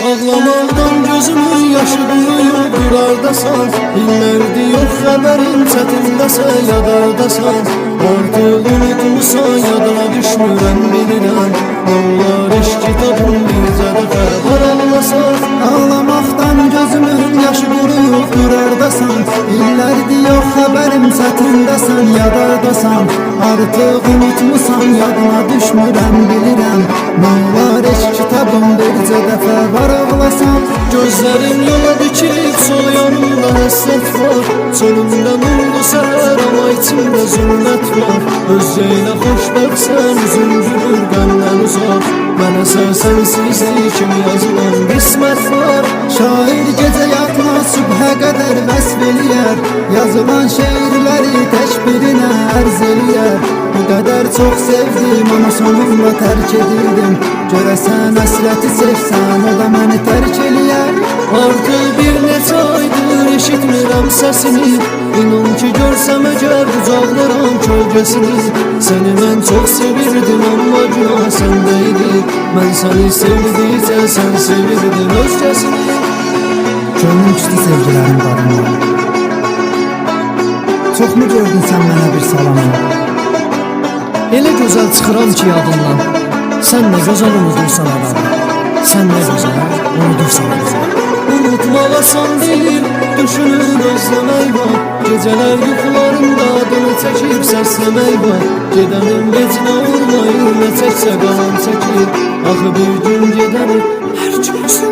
Ağlamaqdan gözümün yaşı quruyur, durardasan. İllərdir yox xəbərin, çətindəsən, yadardasan. Artıq unutmusan, yadına düşmürəm bilirəm. Onlar iş kitabın bircə dəfə var ağlasan. Ağlamaqdan gözümün yaşı quruyur, durardasan. İllərdir yox xəbərim, çətindəsən, yadardasan. Artıq unutmusan, yadına düşmürəm bilirəm. Onlar iş kitabın bircə dəfə var ağlasan. Gözlərim yola dikilib, sol yanımda həsrət var. Çölümdən oldu səhər, amma içimdə zülmət var. Özcəylə xoşbəxtsən, üzüm gülür qəmdən uzaq. Mənə sənsizlik kimi yazılan qismət var. Şair gecə yatmaz, sübhə qədər vəsf eləyər. Yazılan şeirləri tək birinə ərz eləyər. Bu qədər çox sevdim, amma sonunda tərk edildim. Görəsən həsrəti sevsən, o da məni tərk eləyər. Artıq bir neçə aydır eşitmirəm səsini. İnan ki görsəm əgər bucaqlaram kölgəsini. Səni mən çox sevirdim, amma günah səndə idi. Mən səni sevdikcə sən sevirdin özgəsini. Könlüm küstü sevgilərin qadınlar. Çoxmu gördün sən mənə bir salamı? Elə gözəl çıxıram ki yadından. Sən nə gözəl unudursan adamı. Sən nə gözəl unudursan adamı. Unutmaq asan deyil, düşünür özləmək var. Gecələr yuxularımda adını çəkib səsləmək var. Gedənim vecinə olmayır, nə çəksə qalan çəkir. Axı bir gün gedərim, hər gün